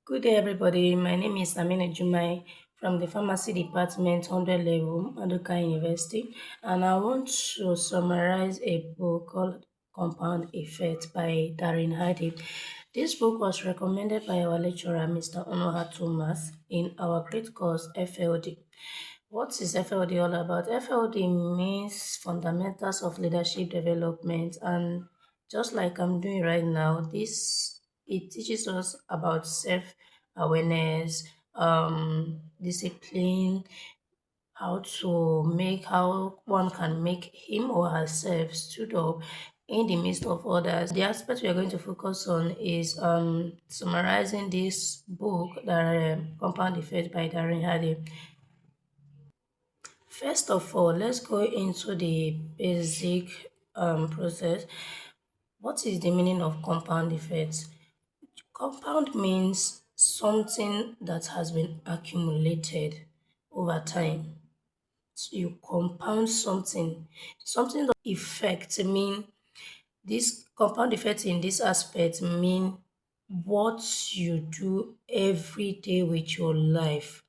Good day, everybody. My name is Amina Jumai from the Pharmacy Department, 100 level, Maduka University, and I want to summarize a book called Compound Effect by Darren Hardy. This book was recommended by our lecturer, Mr. Onoha Thomas, in our great course FLD. What is FLD all about? FLD means Fundamentals of Leadership Development, and just like I'm doing right now, this it teaches us about self-awareness, discipline, how one can make him or herself stood up in the midst of others. The aspect we are going to focus on is summarizing this book that Compound Effect by Darren Hardy. First of all, let's go into the basic process. What is the meaning of compound effects? Compound means something that has been accumulated over time. So you compound something that effect mean this compound effect in this aspect mean what you do every day with your life.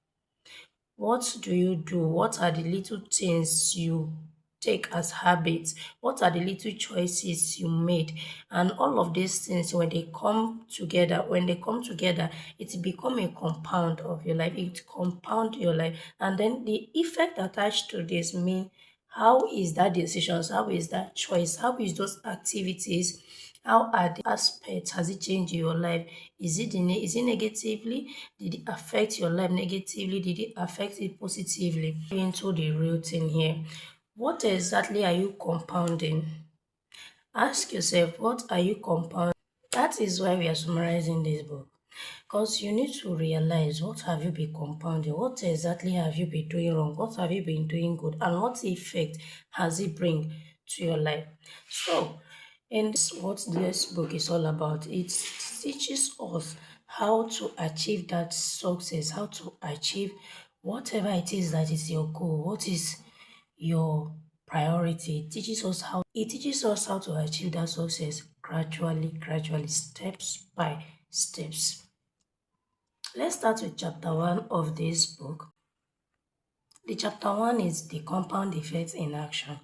What do you do? What are the little things you take as habits? What are the little choices you made? And all of these things, when they come together, it become a compound of your life. It compound your life. And then the effect attached to this mean how is that decisions? How is that choice? How is those activities? How are the aspects? Has it changed your life? Is it negatively? Did it affect your life negatively? Did it affect it positively? Into the real thing here. What exactly are you compounding? Ask yourself, what are you compounding? That is why we are summarizing this book. Because you need to realize what have you been compounding, what exactly have you been doing wrong, what have you been doing good, and what effect has it bring to your life. So, and this is what this book is all about. It teaches us how to achieve that success, how to achieve whatever it is that is your goal, what is your priority. It teaches us how to achieve that success gradually, steps by steps. Let's start with chapter 1 of this book. The chapter 1 is the compound effect in action.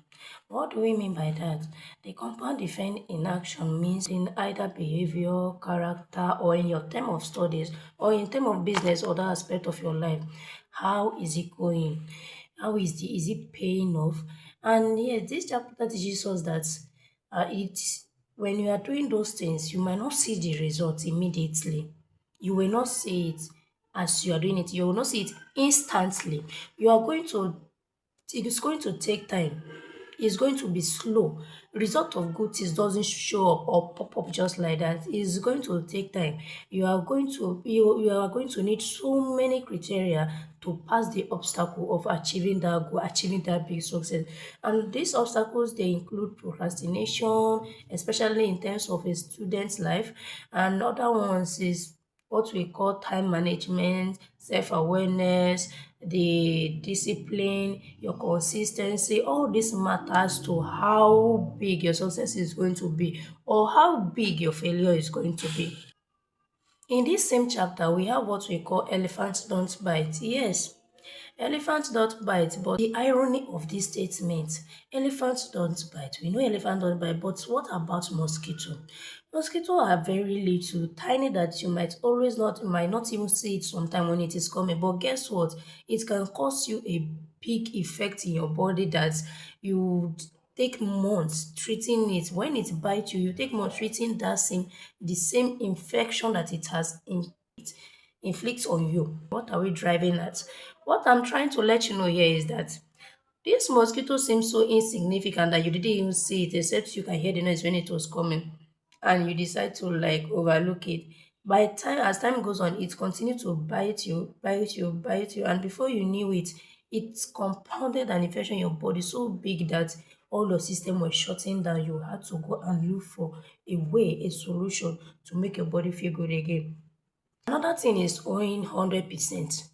What do we mean by that? The compound effect in action means in either behavior, character, or in your term of studies, or in term of business, or that aspect of your life. How is it going? Is it paying off? And yes, this chapter teaches us that it when you are doing those things, you might not see the results immediately. You will not see it as you are doing it. You will not see it instantly. You are going to it is going to take time. It's going to be slow. Result of good things doesn't show up or pop up just like that. It's going to take time. You are going to need so many criteria to pass the obstacle of achieving that goal, achieving that big success. And these obstacles they include procrastination, especially in terms of a student's life, and other ones is what we call time management, self-awareness, the discipline, your consistency, all this matters to how big your success is going to be or how big your failure is going to be. In this same chapter, we have what we call elephants don't bite. Yes, elephants don't bite, but the irony of this statement, elephants don't bite. We know elephants don't bite, but what about mosquito? Mosquito are very little, tiny that you might not even see it sometime when it is coming. But guess what? It can cause you a big effect in your body that you take months treating it. When it bites you, you take months treating the same infection that it inflicts on you. What are we driving at? What I'm trying to let you know here is that this mosquito seems so insignificant that you didn't even see it, except you can hear the noise when it was coming, and you decide to like overlook it. As time goes on, it continued to bite you, and before you knew it, it's compounded an infection in your body so big that all your system was shutting down. You had to go and look for a solution to make your body feel good again. Another thing is owing 100%.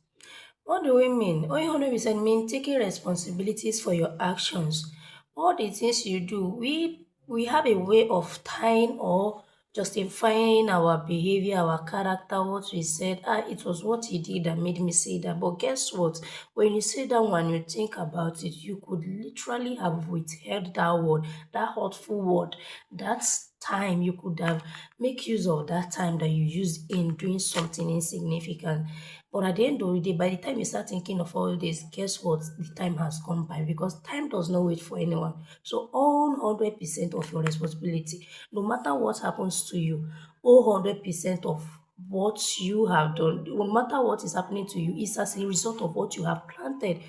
What do we mean? Owing 100% mean taking responsibilities for your actions. All the things you do, we have a way of tying or justifying our behavior, our character, what we said. It was what he did that made me say that. But guess what? When you sit down and you think about it, you could literally have withheld that word, that hurtful word. That's time you could have make use of that time that you used in doing something insignificant. But at the end of the day, by the time you start thinking of all this, guess what? The time has gone by because time does not wait for anyone. So own 100% of your responsibility. No matter what happens to you, own 100% of what you have done. No matter what is happening to you, it's as a result of what you have planted,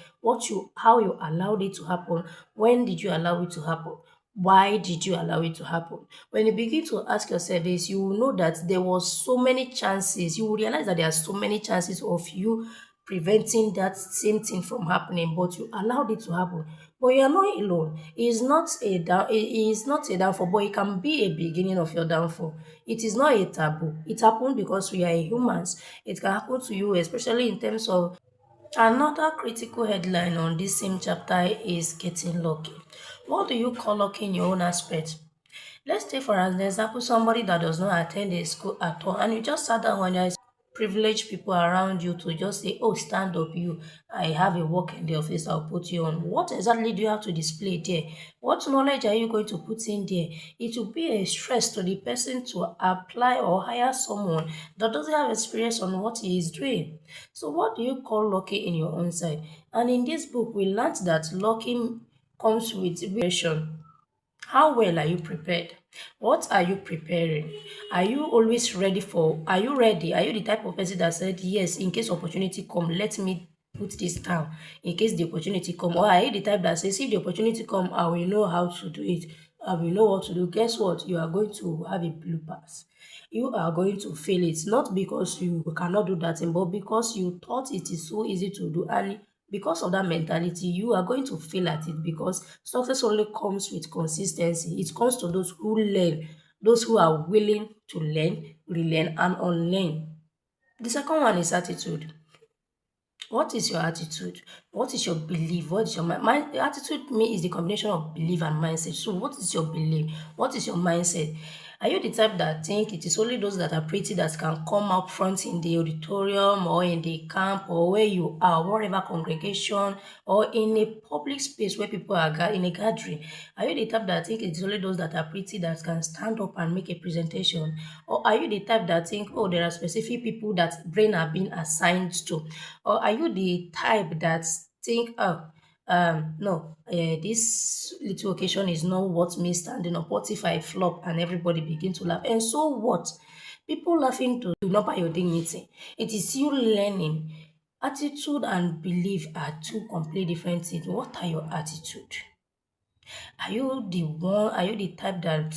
how you allowed it to happen. When did you allow it to happen? Why did you allow it to happen? When you begin to ask yourself this, you will know that there was so many chances. You will realize that there are so many chances of you preventing that same thing from happening, but you allowed it to happen. But you are not alone. It is not a downfall, but it can be a beginning of your downfall. It is not a taboo. It happened because we are humans. It can happen to you, especially in terms of another critical headline on this same chapter is getting lucky. What do you call lucky in your own aspect? Let's take for an example somebody that does not attend a school at all and you just sat down when there's privileged people around you to just say, oh, stand up, you. I have a work in the office, I'll put you on. What exactly do you have to display there? What knowledge are you going to put in there? It will be a stress to the person to apply or hire someone that doesn't have experience on what he is doing. So what do you call lucky in your own side? And in this book, we learned that lucky comes with preparation. How well are you prepared? What are you preparing? Are you always ready for? Are you ready? Are you the type of person that said, yes, in case opportunity come, let me put this down in case the opportunity come? Or are you the type that says, if the opportunity come, I will know how to do it. I will know what to do. Guess what? You are going to have a blue pass. You are going to fail it, not because you cannot do that thing, but because you thought it is so easy to do. And because of that mentality, you are going to fail at it because success only comes with consistency. It comes to those who learn, those who are willing to learn, relearn, and unlearn. The second one is attitude. What is your attitude? What is your belief? What is your mind? Attitude to me is the combination of belief and mindset. So, what is your belief? What is your mindset? Are you the type that think it is only those that are pretty that can come up front in the auditorium or in the camp or where you are, whatever congregation or in a public space where people are in a gathering? Are you the type that think it is only those that are pretty that can stand up and make a presentation? Or are you the type that think, oh, there are specific people that brain are being assigned to? Or are you the type that think, oh, no, this little occasion is not what me standing up. What if I flop and everybody begin to laugh? And so what? People laughing to do not by your dignity. It is you learning. Attitude and belief are two completely different things. What are your attitude? Are you the type that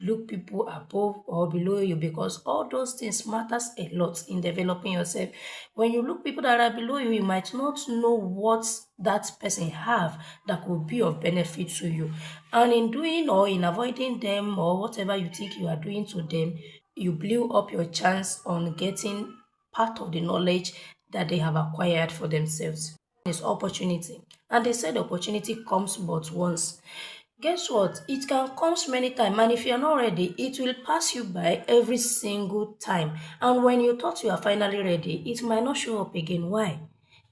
look people above or below you? Because all those things matters a lot in developing yourself. When you look people that are below you, you might not know what that person have that could be of benefit to you. And in doing or in avoiding them or whatever you think you are doing to them, you blew up your chance on getting part of the knowledge that they have acquired for themselves. Is opportunity. And they said opportunity comes but once. Guess what? It can come many times, and if you're not ready, it will pass you by every single time. And when you thought you are finally ready, it might not show up again. Why?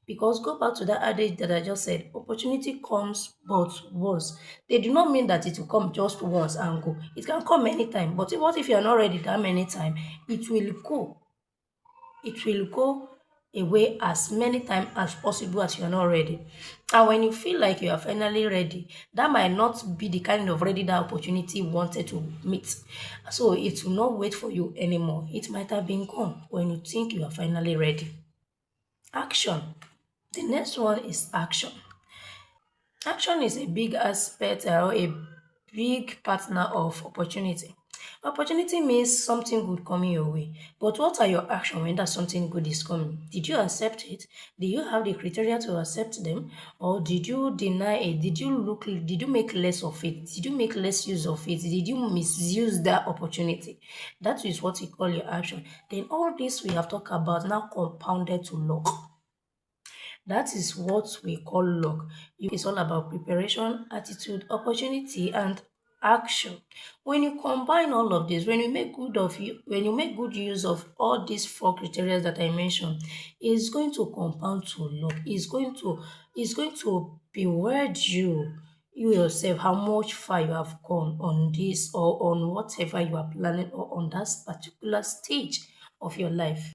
Because go back to that adage that I just said, opportunity comes but once. They do not mean that it will come just once and go. It can come anytime, but what if you are not ready that many times? It will go. It will go away as many times as possible as you are not ready. And when you feel like you are finally ready, that might not be the kind of ready that opportunity wanted to meet. So it will not wait for you anymore. It might have been gone when you think you are finally ready. Action. The next one is action. Action is a big aspect or a big partner of opportunity. Opportunity means something good coming your way. But what are your actions when that something good is coming? Did you accept it? Did you have the criteria to accept them? Or did you deny it? Did you make less of it? Did you make less use of it? Did you misuse that opportunity? That is what we call your action. Then all this we have talked about now compounded to luck. That is what we call luck. It's all about preparation, attitude, opportunity, and action. When you combine all of this, when you make good use of all these four criteria that I mentioned, it's going to compound to luck. It's going to beware you yourself how much far you have gone on this or on whatever you are planning or on that particular stage of your life.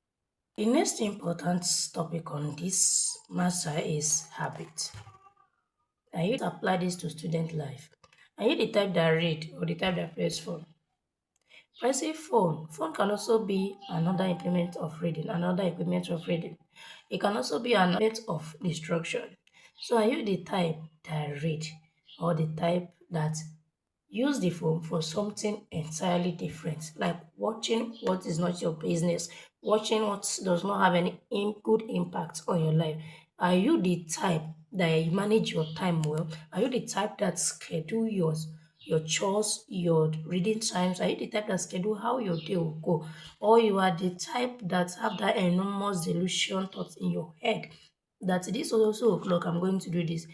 The next important topic on this matter is habit. I used to apply this to student life. Are you the type that read or the type that plays phone? When I say phone, phone can also be another implement of reading, another implement of reading. It can also be an implement of instruction. So are you the type that read or the type that use the phone for something entirely different, like watching what is not your business, watching what does not have any good impact on your life? Are you the type that manage your time well? Are you the type that schedule your chores, your reading times? Are you the type that schedule how your day will go? Or you are the type that have that enormous delusion thoughts in your head that this is also o'clock, I'm going to do this.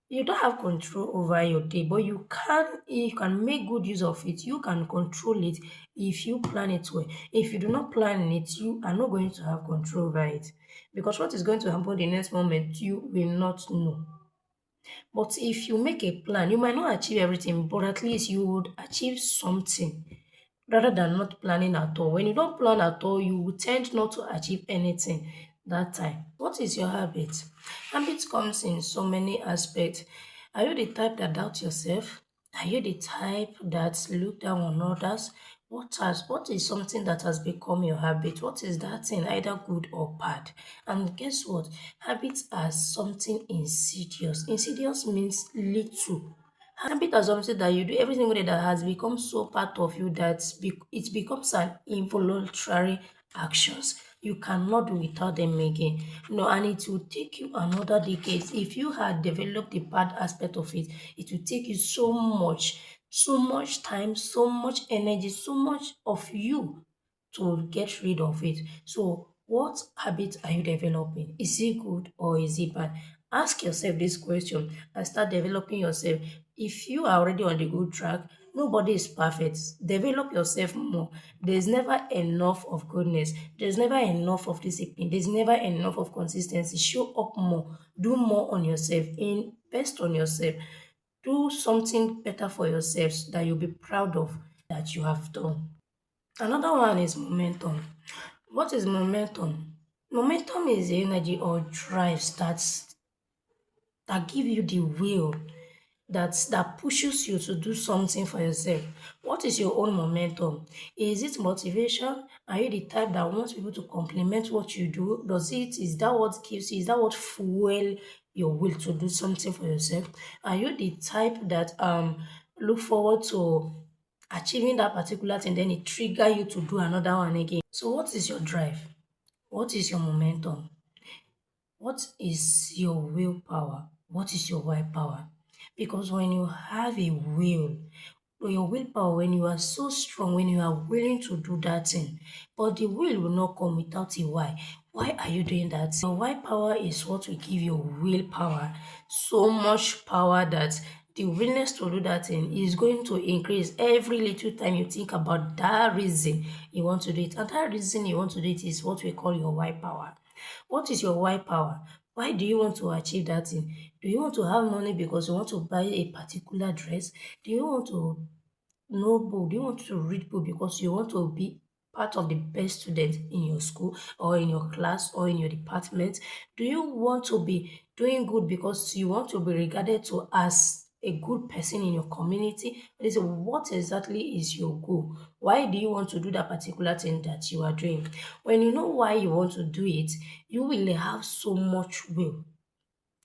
You don't have control over your day, but you can make good use of it. You can control it if you plan it well. If you do not plan it, you are not going to have control over it. Because what is going to happen the next moment, you will not know. But if you make a plan, you might not achieve everything, but at least you would achieve something rather than not planning at all. When you don't plan at all, you will tend not to achieve anything that time. What is your habit? Habit comes in so many aspects. Are you the type that doubt yourself? Are you the type that look down on others? What is something that has become your habit? What is that thing, either good or bad? And guess what? Habits are something insidious. Insidious means little. Habit are something that you do every single day that has become so part of you that it becomes an involuntary actions. You cannot do without them again. No, and it will take you another decade. If you had developed the bad aspect of it, it will take you so much time, so much energy, so much of you to get rid of it. So, what habit are you developing? Is it good or is it bad? Ask yourself this question and start developing yourself. If you are already on the good track, nobody is perfect. Develop yourself more. There's never enough of goodness. There's never enough of discipline. There's never enough of consistency. Show up more. Do more on yourself. Invest on yourself. Do something better for yourself that you'll be proud of that you have done. Another one is momentum. What is momentum? Momentum is the energy or drive that give you the will that pushes you to do something for yourself. What is your own momentum? Is it motivation? Are you the type that wants people to compliment what you do? Is that what gives you, is that what fuel your will to do something for yourself? Are you the type that look forward to achieving that particular thing, then it trigger you to do another one again? So what is your drive? What is your momentum? What is your willpower? What is your why power? Because when you have a will, your willpower, when you are so strong, when you are willing to do that thing, but the will not come without a why. Why are you doing that? Your why power is what will give your willpower so much power that the willingness to do that thing is going to increase every little time you think about that reason you want to do it. And that reason you want to do it is what we call your why power. What is your why power? Why do you want to achieve that thing? Do you want to have money because you want to buy a particular dress? Do you want to know book? Do you want to read book because you want to be part of the best student in your school or in your class or in your department? Do you want to be doing good because you want to be regarded to as a good person in your community? What exactly is your goal? Why do you want to do that particular thing that you are doing? When you know why you want to do it, you will have so much will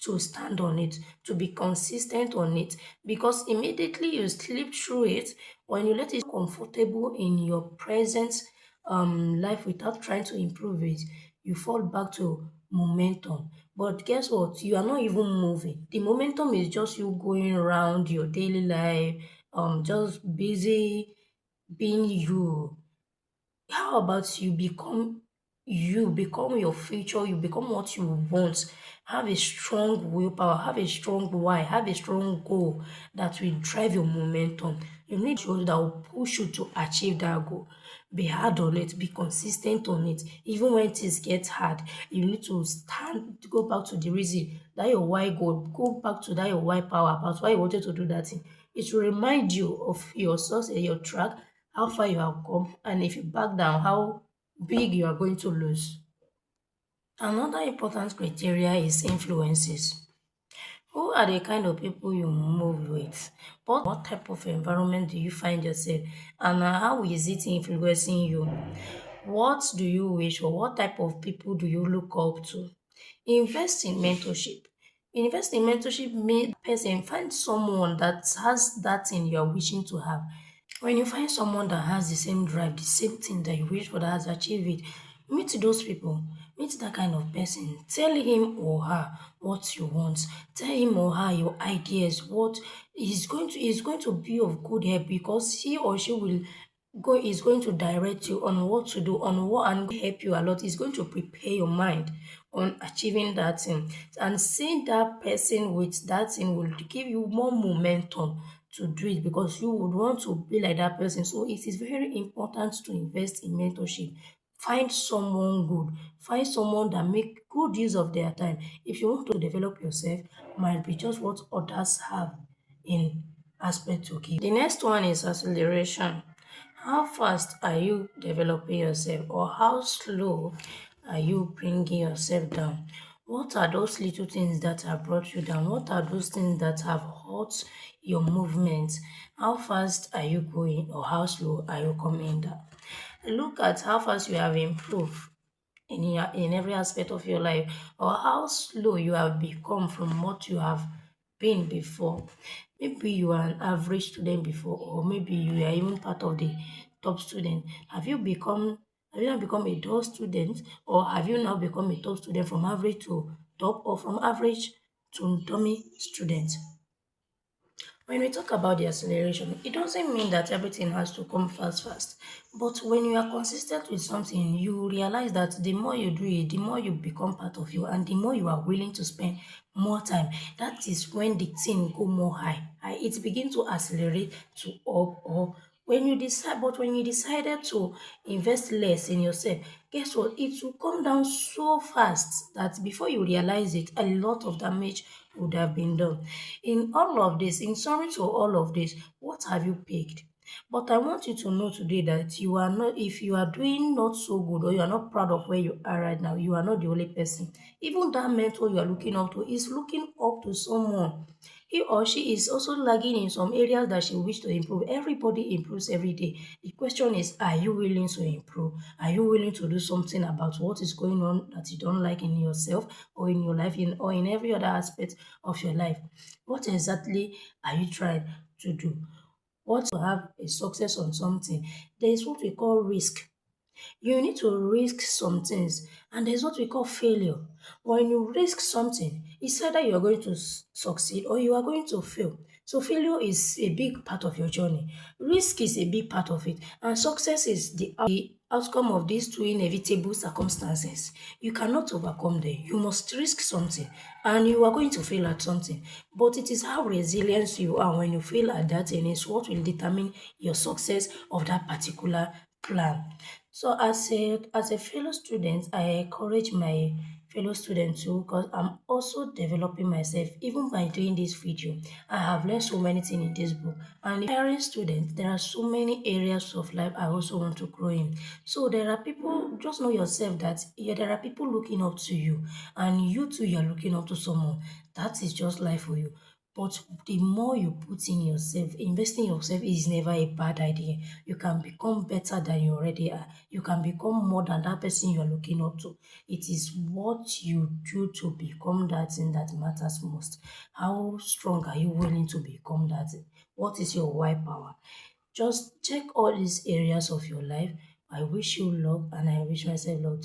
to stand on it, to be consistent on it, because immediately you slip through it, when you let it comfortable in your present life without trying to improve it, you fall back to momentum. But guess what? You are not even moving. The momentum is just you going around your daily life, just busy being you. How about you become you become your future, you become what you want. Have a strong willpower, have a strong why, have a strong goal that will drive your momentum. You need to that will push you to achieve that goal. Be hard on it, be consistent on it. Even when things get hard, you need to stand, go back to the reason that your why goal, go back to that your why power about why you wanted to do that thing. It will remind you of your source and your track, how far you have come, and if you back down, how big you are going to lose. Another important criteria is influences. Who are the kind of people you move with? What type of environment do you find yourself? And how is it influencing you? What do you wish for? What type of people do you look up to? Invest in mentorship. Invest in mentorship means person find someone that has that thing you are wishing to have. When you find someone that has the same drive, the same thing that you wish for, that has achieved it, meet those people. Meet that kind of person. Tell him or her what you want. Tell him or her your ideas. What is going to be of good help, because he or she will go is going to direct you on what to do, on what, and help you a lot. It's going to prepare your mind on achieving that thing. And seeing that person with that thing will give you more momentum to do it, because you would want to be like that person. So it is very important to invest in mentorship. Find someone good. Find someone that make good use of their time. If you want to develop yourself, might be just what others have in aspect to give. The next one is acceleration. How fast are you developing yourself, or how slow are you bringing yourself down? What are those little things that have brought you down? What are those things that have hurt your movement? How fast are you going, or how slow are you coming down? Look at how fast you have improved in every aspect of your life, or how slow you have become from what you have been before. Maybe you are an average student before, or maybe you are even part of the top student. Have you now become a dull student, or have you now become a top student from average to top, or from average to dummy student? When we talk about the acceleration, it doesn't mean that everything has to come fast, fast. But when you are consistent with something, you realize that the more you do it, the more you become part of you, and the more you are willing to spend more time. That is when the thing go more high. It begins to accelerate to up, or when you decided to invest less in yourself, guess what? It will come down so fast that before you realize it, a lot of damage would have been done. In all of this, in summary to all of this, what have you picked? But I want you to know today that you are not, if you are doing not so good, or you are not proud of where you are right now, you are not the only person. Even that mentor you are looking up to is looking up to someone. He or she is also lagging in some areas that she wish to improve. Everybody improves every day. The question is, are you willing to improve? Are you willing to do something about what is going on that you don't like in yourself, or in your life, or in every other aspect of your life? What exactly are you trying to do? What to have a success on something? There is what we call risk. You need to risk some things, and there's what we call failure. When you risk something, it's either you are going to succeed, or you are going to fail. So failure is a big part of your journey. Risk is a big part of it, and success is the outcome of these two inevitable circumstances. You cannot overcome them. You must risk something, and you are going to fail at something. But it is how resilient you are when you fail at that, and it's what will determine your success of that particular plan. So as a fellow student, I encourage my fellow students too, because I'm also developing myself even by doing this video. I have learned so many things in this book. And if hiring students, there are so many areas of life I also want to grow in. So there are people, just know yourself that yeah, there are people looking up to you, and you too, you're looking up to someone. That is just life for you. But the more you put in yourself, investing in yourself is never a bad idea. You can become better than you already are. You can become more than that person you are looking up to. It is what you do to become that thing that matters most. How strong are you willing to become that thing? What is your why power? Just check all these areas of your life. I wish you luck, and I wish myself luck.